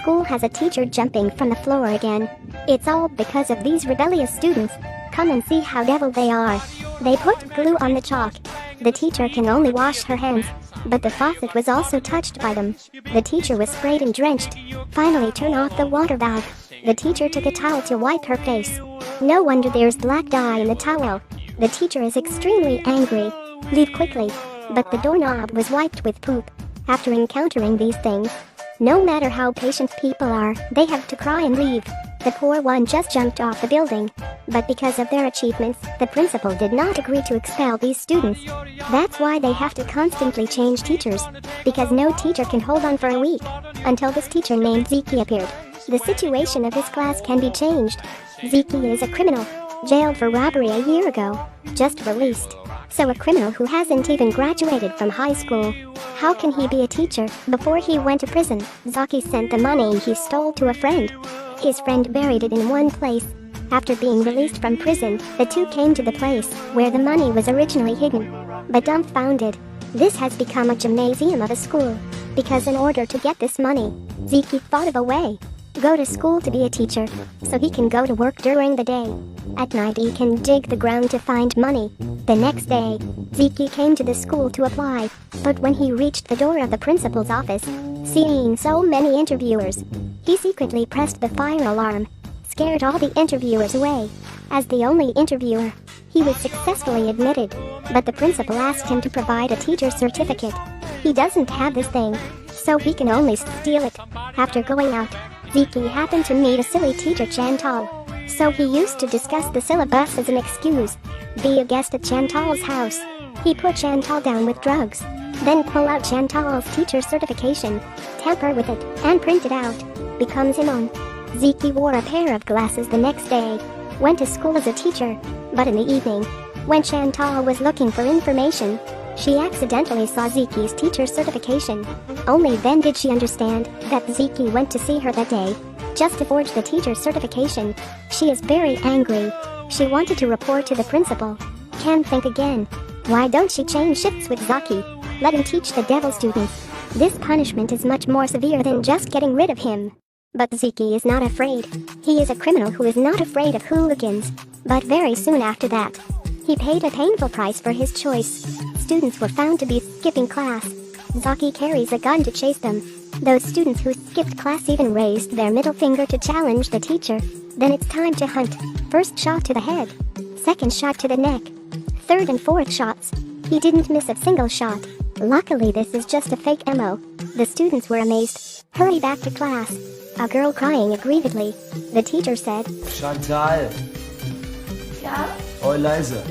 school has a teacher jumping from the floor again. It's all because of these rebellious students. Come and see how devil they are. They put glue on the chalk. The teacher can only wash her hands, but the faucet was also touched by them. The teacher was sprayed and drenched. Finally, turn off the water valve. The teacher took a towel to wipe her face. No wonder there's black dye in the towel. The teacher is extremely angry. Leave quickly. But the doorknob was wiped with poop. After encountering these things, no matter how patient people are, they have to cry and leave. The poor one just jumped off the building. But because of their achievements, the principal did not agree to expel these students. That's why they have to constantly change teachers. Because no teacher can hold on for a week. Until this teacher named Zeki appeared. The situation of his class can be changed. Zeki is a criminal. Jailed for robbery a year ago. Just released. So a criminal who hasn't even graduated from high school. How can he be a teacher? Before he went to prison, Zeki sent the money he stole to a friend. His friend buried it in one place. After being released from prison, the two came to the place where the money was originally hidden. But dumbfounded, this has become a gymnasium of a school. Because in order to get this money, Zeki thought of a way. Go to school to be a teacher, so he can go to work during the day. At night he can dig the ground to find money. The next day, Zeki came to the school to apply, but when he reached the door of the principal's office, seeing so many interviewers, he secretly pressed the fire alarm, scared all the interviewers away. As the only interviewer, he was successfully admitted, but the principal asked him to provide a teacher's certificate. He doesn't have this thing, so he can only steal it. After going out, Zeki happened to meet a silly teacher, Chantal. So he used to discuss the syllabus as an excuse. Be a guest at Chantal's house. He put Chantal down with drugs. Then pull out Chantal's teacher certification, tamper with it, and print it out. Becomes him on. Zeki wore a pair of glasses the next day. Went to school as a teacher. But in the evening, when Chantal was looking for information, she accidentally saw Zeki's teacher certification. Only then did she understand that Zeki went to see her that day, just to forge the teacher's certification. She is very angry. She wanted to report to the principal. Can't think again. Why don't she change shifts with Zeki? Let him teach the devil students. This punishment is much more severe than just getting rid of him. But Zeki is not afraid. He is a criminal who is not afraid of hooligans. But very soon after that, he paid a painful price for his choice. Students were found to be skipping class. Zeki carries a gun to chase them. Those students who skipped class even raised their middle finger to challenge the teacher. Then it's time to hunt. First shot to the head. Second shot to the neck. Third and fourth shots. He didn't miss a single shot. Luckily this is just a fake ammo. The students were amazed. Hurry back to class. A girl crying aggrievedly. The teacher said, Chantal. Ja? Oh, leise.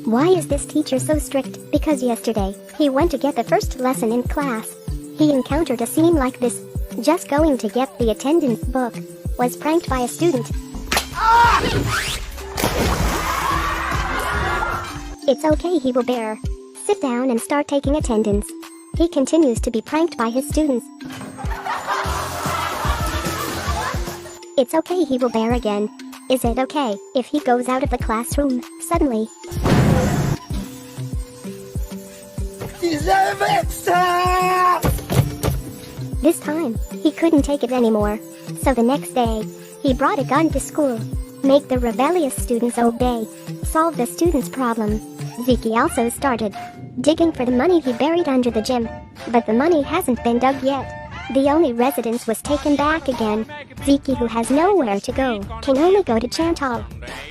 Why is this teacher so strict? Because yesterday, he went to get the first lesson in class. He encountered a scene like this. Just going to get the attendance book. Was pranked by a student. It's okay, he will bear. Sit down and start taking attendance. He continues to be pranked by his students. It's okay, he will bear again. Is it okay if he goes out of the classroom suddenly? This time, he couldn't take it anymore. So the next day, he brought a gun to school. Make the rebellious students obey. Solve the students' problem. Zeki also started digging for the money he buried under the gym. But the money hasn't been dug yet. The only residence was taken back again. Zeki, who has nowhere to go, can only go to Chantal.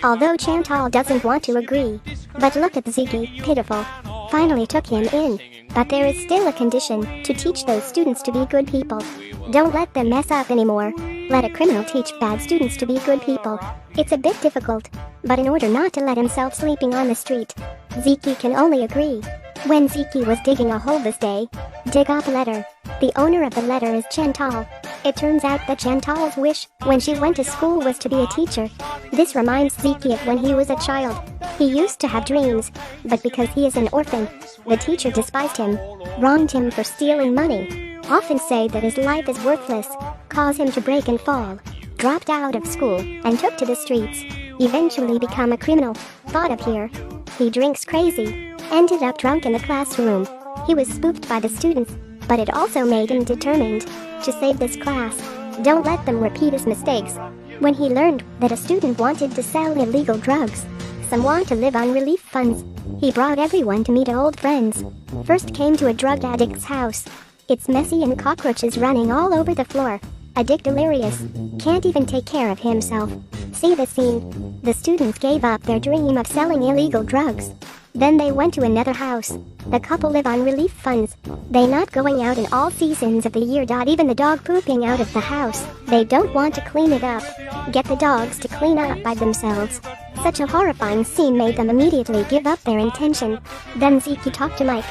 Although Chantal doesn't want to agree. But look at Zeki, pitiful. Finally took him in. But there is still a condition, to teach those students to be good people. Don't let them mess up anymore. Let a criminal teach bad students to be good people. It's a bit difficult, but in order not to let himself sleeping on the street, Zeki can only agree. When Zeki was digging a hole this day, dig up a letter. The owner of the letter is Chantal. It turns out that Chantal's wish, when she went to school, was to be a teacher. This reminds Zeki of when he was a child. He used to have dreams, but because he is an orphan, the teacher despised him, wronged him for stealing money, often say that his life is worthless, cause him to break and fall, dropped out of school, and took to the streets, eventually become a criminal. Thought of here. He drinks crazy, ended up drunk in the classroom. He was spoofed by the students, but it also made him determined. to save this class. Don't let them repeat his mistakes. When he learned that a student wanted to sell illegal drugs, some want to live on relief funds, he brought everyone to meet old friends. First came to a drug addict's house. It's messy and cockroaches running all over the floor. Addict delirious. Can't even take care of himself. See the scene. The students gave up their dream of selling illegal drugs. Then they went to another house. The couple live on relief funds. They not going out in all seasons of the year. Even the dog pooping out of the house. They don't want to clean it up. Get the dogs to clean up by themselves. Such a horrifying scene made them immediately give up their intention. Then Zeki talked to Mike.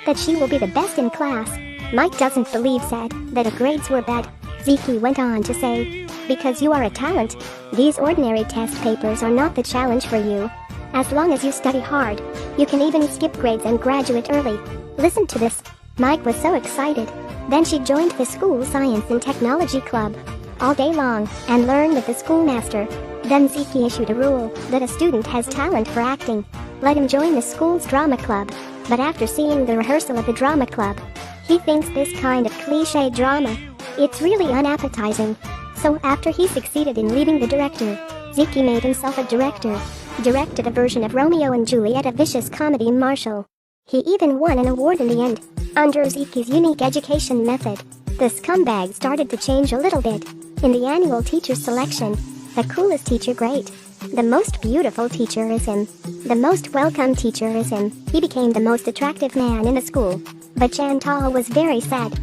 That she will be the best in class. Mike doesn't believe, said that her grades were bad. Zeki went on to say, because you are a talent. These ordinary test papers are not the challenge for you. As long as you study hard, you can even skip grades and graduate early. Listen to this. Mike was so excited. Then she joined the school science and technology club all day long and learned with the schoolmaster. Then Zeki issued a rule that a student has talent for acting. Let him join the school's drama club. But after seeing the rehearsal of the drama club, he thinks this kind of cliché drama, it's really unappetizing. So after he succeeded in leaving the director, Zeki made himself a director. Directed a version of Romeo and Juliet, a vicious comedy Marshall. He even won an award in the end. Under Zeki's unique education method, the scumbag started to change a little bit. In the annual teacher selection, the coolest teacher great. The most beautiful teacher is him. The most welcome teacher is him. He became the most attractive man in the school. But Chantal was very sad.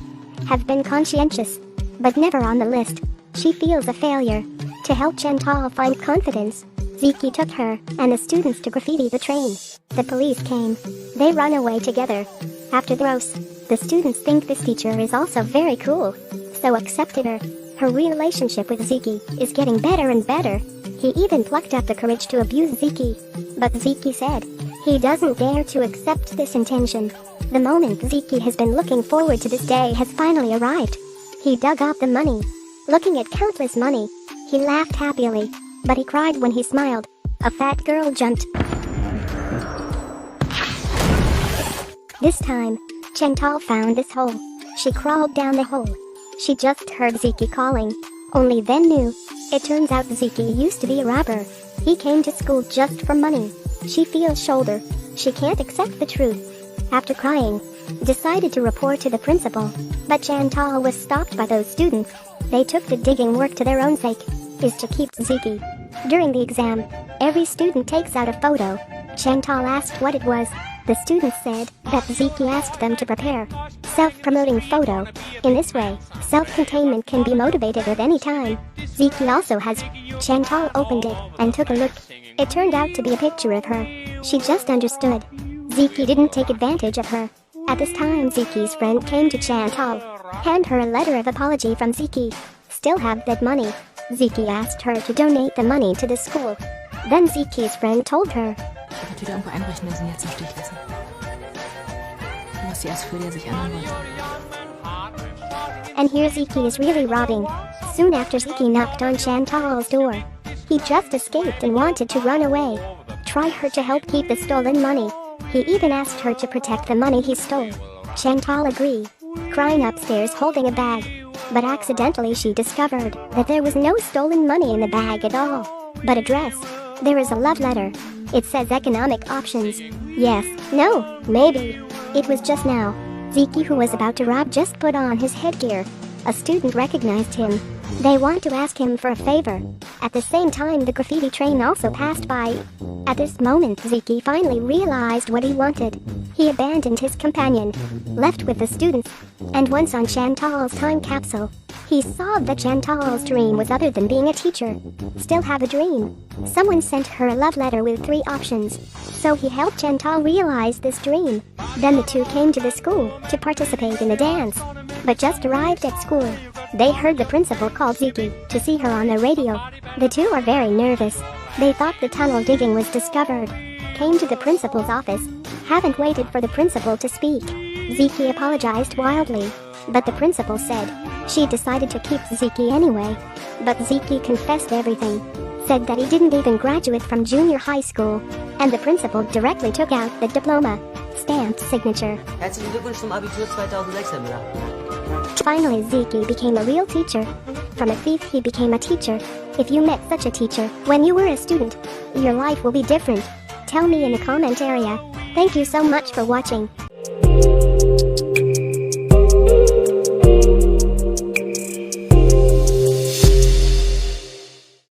Have been conscientious, but never on the list. She feels a failure. To help Chantal find confidence, Zeki took her and the students to graffiti the train. The police came. They run away together. After the roast, the students think this teacher is also very cool, so accepted her. Her relationship with Zeki is getting better and better. He even plucked up the courage to abuse Zeki. But Zeki said he doesn't dare to accept this intention. The moment Zeki has been looking forward to this day has finally arrived. He dug up the money. Looking at countless money, he laughed happily. But he cried when he smiled. A fat girl jumped. This time, Chantal found this hole. She crawled down the hole. She just heard Zeki calling. Only then knew. It turns out Zeki used to be a robber. He came to school just for money. She feels shoulder. She can't accept the truth. After crying, decided to report to the principal. But Chantal was stopped by those students. They took the digging work to their own sake. Is to keep Zeki. During the exam, every student takes out a photo. Chantal asked what it was. The students said that Zeki asked them to prepare self-promoting photo. In this way, self-containment can be motivated at any time. Zeki also has. Chantal opened it and took a look. It turned out to be a picture of her. She just understood. Zeki didn't take advantage of her. At this time, Zeki's friend came to Chantal. Hand her a letter of apology from Zeki. Still have that money. Zeki asked her to donate the money to the school. Then Zeki's friend told her. Ich werde wieder irgendwo einbrechen, wenn sie ihn jetzt im Stich lassen. Du musst sie erst für die er sich ändern wollte. And here Zeki is really robbing. Soon after, Zeki knocked on Chantal's door. He just escaped and wanted to run away. Try her to help keep the stolen money. He even asked her to protect the money he stole. Chantal agreed, crying upstairs holding a bag. But accidentally she discovered that there was no stolen money in the bag at all, but a dress. There is a love letter. It says economic options. Yes, no, maybe. It was just now. Zeki, who was about to rob, just put on his headgear. A student recognized him. They want to ask him for a favor. At the same time, the graffiti train also passed by. At this moment, Zeki finally realized what he wanted. He abandoned his companion, left with the students, and once on Chantal's time capsule, he saw that Chantal's dream was other than being a teacher. Still have a dream. Someone sent her a love letter with 3 options, so he helped Chantal realize this dream. Then the two came to the school to participate in the dance, but just arrived at school. They heard the principal call Zeki to see her on the radio. The two are very nervous. They thought the tunnel digging was discovered. Came to the principal's office. Haven't waited for the principal to speak. Zeki apologized wildly, but the principal said she decided to keep Zeki anyway. But Zeki confessed everything. Said that he didn't even graduate from junior high school. And the principal directly took out the diploma. Stamped signature. Herzlichen Glückwunsch zum Abitur 2006, Herr Müller. Finally, Zeki became a real teacher. From a thief, he became a teacher. If you met such a teacher when you were a student, your life will be different. Tell me in the comment area. Thank you so much for watching.